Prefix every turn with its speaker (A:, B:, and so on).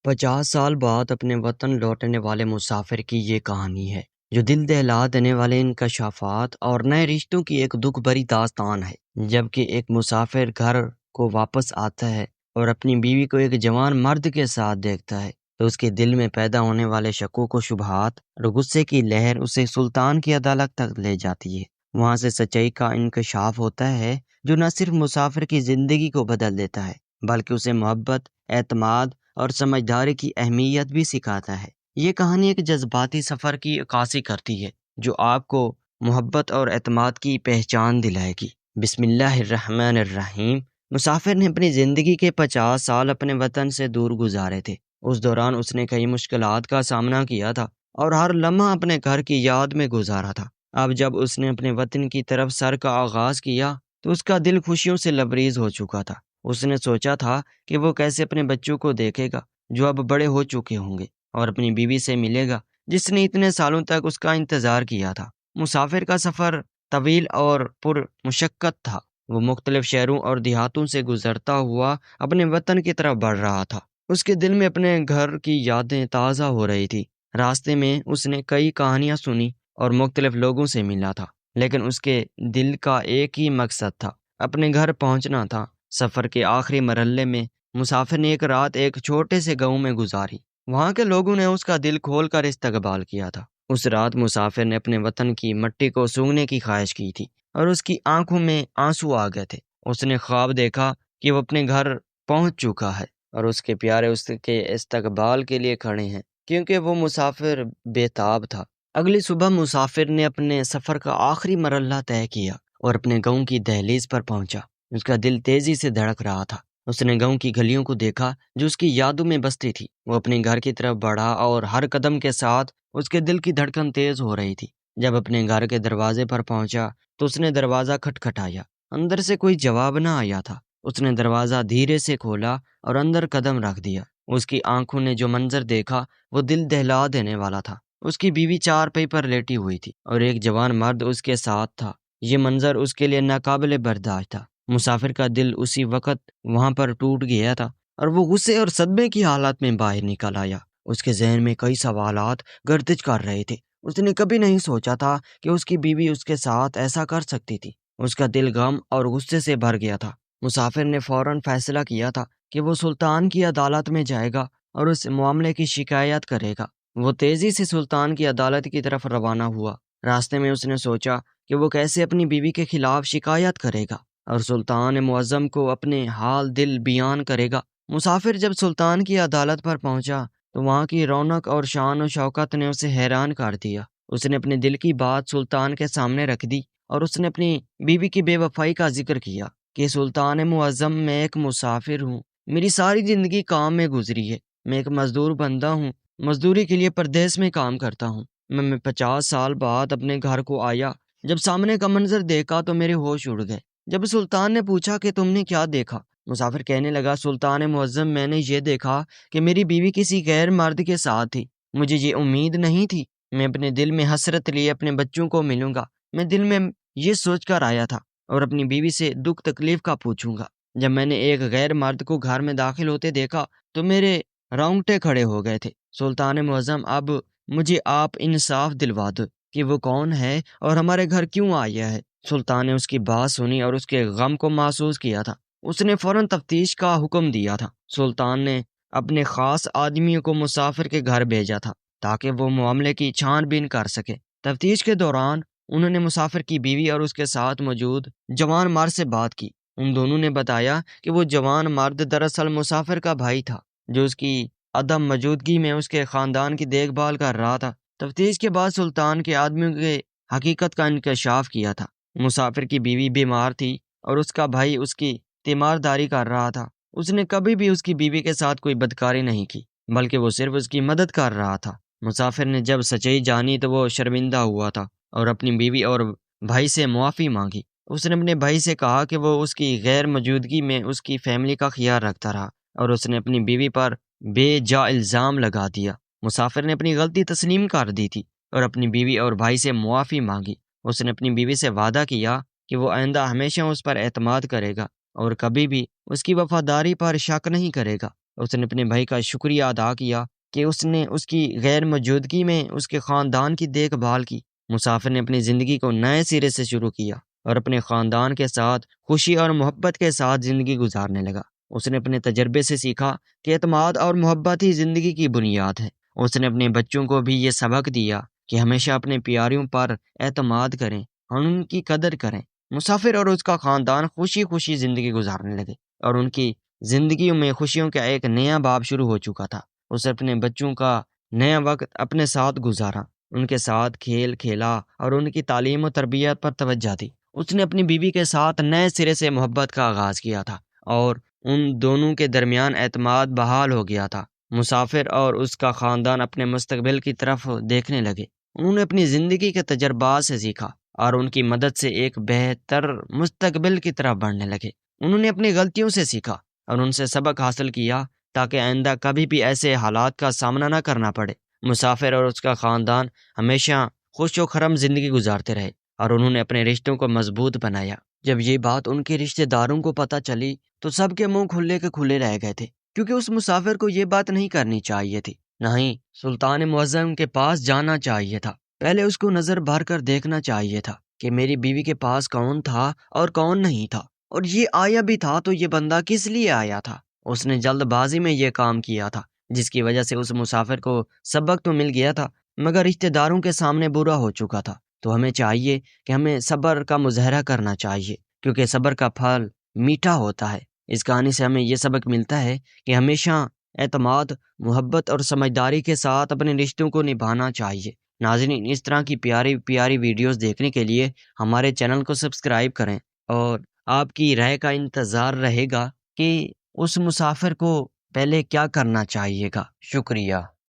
A: 50 سال بعد اپنے وطن لوٹنے والے مسافر کی یہ کہانی ہے جو دل دہلا دینے والے انکشافات اور نئے رشتوں کی ایک دکھ بھری داستان ہے۔ جبکہ ایک مسافر گھر کو واپس آتا ہے اور اپنی بیوی کو ایک جوان مرد کے ساتھ دیکھتا ہے تو اس کے دل میں پیدا ہونے والے شکوک و شبہات اور غصے کی لہر اسے سلطان کی عدالت تک لے جاتی ہے۔ وہاں سے سچائی کا انکشاف ہوتا ہے جو نہ صرف مسافر کی زندگی کو بدل دیتا ہے بلکہ اسے محبت، اعتماد اور سمجھداری کی اہمیت بھی سکھاتا ہے۔ یہ کہانی ایک جذباتی سفر کی عکاسی کرتی ہے جو آپ کو محبت اور اعتماد کی پہچان دلائے گی۔ بسم اللہ الرحمن الرحیم۔ مسافر نے اپنی زندگی کے 50 سال اپنے وطن سے دور گزارے تھے۔ اس دوران اس نے کئی مشکلات کا سامنا کیا تھا اور ہر لمحہ اپنے گھر کی یاد میں گزارا تھا۔ اب جب اس نے اپنے وطن کی طرف سر کا آغاز کیا تو اس کا دل خوشیوں سے لبریز ہو چکا تھا۔ اس نے سوچا تھا کہ وہ کیسے اپنے بچوں کو دیکھے گا جو اب بڑے ہو چکے ہوں گے، اور اپنی بیوی سے ملے گا جس نے اتنے سالوں تک اس کا انتظار کیا تھا۔ مسافر کا سفر طویل اور پر مشقت تھا۔ وہ مختلف شہروں اور دیہاتوں سے گزرتا ہوا اپنے وطن کی طرف بڑھ رہا تھا۔ اس کے دل میں اپنے گھر کی یادیں تازہ ہو رہی تھی۔ راستے میں اس نے کئی کہانیاں سنی اور مختلف لوگوں سے ملا تھا، لیکن اس کے دل کا ایک ہی مقصد تھا، اپنے گھر پہنچنا تھا۔ سفر کے آخری مرحلے میں مسافر نے ایک رات ایک چھوٹے سے گاؤں میں گزاری۔ وہاں کے لوگوں نے اس کا دل کھول کر استقبال کیا تھا۔ اس رات مسافر نے اپنے وطن کی مٹی کو سونگھنے کی خواہش کی تھی اور اس کی آنکھوں میں آنسو آ گئے تھے۔ اس نے خواب دیکھا کہ وہ اپنے گھر پہنچ چکا ہے اور اس کے پیارے اس کے استقبال کے لیے کھڑے ہیں، کیونکہ وہ مسافر بے تاب تھا۔ اگلی صبح مسافر نے اپنے سفر کا آخری مرحلہ طے کیا اور اپنے گاؤں کی دہلیز پر پہنچا۔ اس کا دل تیزی سے دھڑک رہا تھا۔ اس نے گاؤں کی گلیوں کو دیکھا جو اس کی یادوں میں بستی تھی۔ وہ اپنے گھر کی طرف بڑھا اور ہر قدم کے ساتھ اس کے دل کی دھڑکن تیز ہو رہی تھی۔ جب اپنے گھر کے دروازے پر پہنچا تو اس نے دروازہ کھٹکھٹایا۔ اندر سے کوئی جواب نہ آیا تھا۔ اس نے دروازہ دھیرے سے کھولا اور اندر قدم رکھ دیا۔ اس کی آنکھوں نے جو منظر دیکھا وہ دل دہلا دینے والا تھا۔ اس کی بیوی چارپائی پر لیٹی ہوئی تھی اور ایک جوان مرد اس کے ساتھ تھا۔ یہ منظر اس کے لیے ناقابل برداشت تھا۔ مسافر کا دل اسی وقت وہاں پر ٹوٹ گیا تھا اور وہ غصے اور صدمے کی حالت میں باہر نکل آیا۔ اس کے ذہن میں کئی سوالات گردش کر رہے تھے۔ اس نے کبھی نہیں سوچا تھا کہ اس کی بیوی اس کے ساتھ ایسا کر سکتی تھی۔ اس کا دل غم اور غصے سے بھر گیا تھا۔ مسافر نے فوراً فیصلہ کیا تھا کہ وہ سلطان کی عدالت میں جائے گا اور اس معاملے کی شکایت کرے گا۔ وہ تیزی سے سلطان کی عدالت کی طرف روانہ ہوا۔ راستے میں اس نے سوچا کہ وہ کیسے اپنی بیوی کے خلاف شکایت کرے گا اور سلطان معظم کو اپنے حال دل بیان کرے گا۔ مسافر جب سلطان کی عدالت پر پہنچا تو وہاں کی رونق اور شان و شوکت نے اسے حیران کر دیا۔ اس نے اپنے دل کی بات سلطان کے سامنے رکھ دی اور اس نے اپنی بیوی کی بے وفائی کا ذکر کیا کہ سلطان معظم، میں ایک مسافر ہوں، میری ساری زندگی کام میں گزری ہے، میں ایک مزدور بندہ ہوں، مزدوری کے لیے پردیس میں کام کرتا ہوں۔ میں 50 سال بعد اپنے گھر کو آیا۔ جب سامنے کا منظر دیکھا تو میرے ہوش اڑ گئے۔ جب سلطان نے پوچھا کہ تم نے کیا دیکھا، مسافر کہنے لگا، سلطان معظم، میں نے یہ دیکھا کہ میری بیوی کسی غیر مرد کے ساتھ تھی۔ مجھے یہ امید نہیں تھی۔ میں اپنے دل میں حسرت لیے اپنے بچوں کو ملوں گا۔ میں دل میں یہ سوچ کر آیا تھا اور اپنی بیوی سے دکھ تکلیف کا پوچھوں گا۔ جب میں نے ایک غیر مرد کو گھر میں داخل ہوتے دیکھا تو میرے رونگٹے کھڑے ہو گئے تھے۔ سلطان معظم، اب مجھے آپ انصاف دلوا دو کہ وہ کون ہے اور ہمارے گھر کیوں آیا ہے۔ سلطان نے اس کی بات سنی اور اس کے غم کو محسوس کیا تھا۔ اس نے فوراً تفتیش کا حکم دیا تھا۔ سلطان نے اپنے خاص آدمیوں کو مسافر کے گھر بھیجا تھا تاکہ وہ معاملے کی چھان بین کر سکے۔ تفتیش کے دوران انہوں نے مسافر کی بیوی اور اس کے ساتھ موجود جوان مرد سے بات کی۔ ان دونوں نے بتایا کہ وہ جوان مرد دراصل مسافر کا بھائی تھا جو اس کی عدم موجودگی میں اس کے خاندان کی دیکھ بھال کر رہا تھا۔ تفتیش کے بعد سلطان کے آدمیوں کے حقیقت کا انکشاف کیا تھا۔ مسافر کی بیوی بیمار تھی اور اس کا بھائی اس کی تیمارداری کر رہا تھا۔ اس نے کبھی بھی اس کی بیوی کے ساتھ کوئی بدکاری نہیں کی بلکہ وہ صرف اس کی مدد کر رہا تھا۔ مسافر نے جب سچائی جانی تو وہ شرمندہ ہوا تھا اور اپنی بیوی اور بھائی سے معافی مانگی۔ اس نے اپنے بھائی سے کہا کہ وہ اس کی غیر موجودگی میں اس کی فیملی کا خیال رکھتا رہا اور اس نے اپنی بیوی پر بے جا الزام لگا دیا۔ مسافر نے اپنی غلطی تسلیم کر دی تھی اور اپنی بیوی اور بھائی سے معافی مانگی۔ اس نے اپنی بیوی سے وعدہ کیا کہ وہ آئندہ ہمیشہ اس پر اعتماد کرے گا اور کبھی بھی اس کی وفاداری پر شک نہیں کرے گا۔ اس نے اپنے بھائی کا شکریہ ادا کیا کہ اس نے اس کی غیر موجودگی میں اس کے خاندان کی دیکھ بھال کی۔ مسافر نے اپنی زندگی کو نئے سرے سے شروع کیا اور اپنے خاندان کے ساتھ خوشی اور محبت کے ساتھ زندگی گزارنے لگا۔ اس نے اپنے تجربے سے سیکھا کہ اعتماد اور محبت ہی زندگی کی بنیاد ہے۔ اس نے اپنے بچوں کو بھی یہ سبق دیا کہ ہمیشہ اپنے پیاریوں پر اعتماد کریں اور ان کی قدر کریں۔ مسافر اور اس کا خاندان خوشی خوشی زندگی گزارنے لگے اور ان کی زندگیوں میں خوشیوں کا ایک نیا باب شروع ہو چکا تھا۔ اسے اپنے بچوں کا نیا وقت اپنے ساتھ گزارا، ان کے ساتھ کھیل کھیلا اور ان کی تعلیم و تربیت پر توجہ دی۔ اس نے اپنی بیوی کے ساتھ نئے سرے سے محبت کا آغاز کیا تھا اور ان دونوں کے درمیان اعتماد بحال ہو گیا تھا۔ مسافر اور اس کا خاندان اپنے مستقبل کی طرف دیکھنے لگے۔ انہوں نے اپنی زندگی کے تجربات سے سیکھا اور ان کی مدد سے ایک بہتر مستقبل کی طرف بڑھنے لگے۔ انہوں نے اپنی غلطیوں سے سیکھا اور ان سے سبق حاصل کیا تاکہ آئندہ کبھی بھی ایسے حالات کا سامنا نہ کرنا پڑے۔ مسافر اور اس کا خاندان ہمیشہ خوش و خرم زندگی گزارتے رہے اور انہوں نے اپنے رشتوں کو مضبوط بنایا۔ جب یہ بات ان کے رشتہ داروں کو پتہ چلی تو سب کے منہ کھلے کے کھلے رہ گئے تھے، کیونکہ اس مسافر کو یہ بات نہیں کرنی چاہیے تھی، نہ ہی سلطان معظم کے پاس جانا چاہیے تھا۔ پہلے اس کو نظر بھر کر دیکھنا چاہیے تھا کہ میری بیوی کے پاس کون تھا اور کون نہیں تھا، اور یہ آیا بھی تھا تو یہ بندہ کس لیے آیا تھا۔ اس نے جلد بازی میں یہ کام کیا تھا، جس کی وجہ سے اس مسافر کو سبق تو مل گیا تھا مگر رشتہ داروں کے سامنے برا ہو چکا تھا۔ تو ہمیں چاہیے کہ ہمیں صبر کا مظاہرہ کرنا چاہیے، کیونکہ صبر کا پھل میٹھا ہوتا ہے۔ اس کہانی سے ہمیں یہ سبق ملتا ہے کہ ہمیشہ اعتماد، محبت اور سمجھداری کے ساتھ اپنے رشتوں کو نبھانا چاہیے۔ ناظرین، اس طرح کی پیاری پیاری ویڈیوز دیکھنے کے لیے ہمارے چینل کو سبسکرائب کریں اور آپ کی رائے کا انتظار رہے گا کہ اس مسافر کو پہلے کیا کرنا چاہیے گا۔ شکریہ۔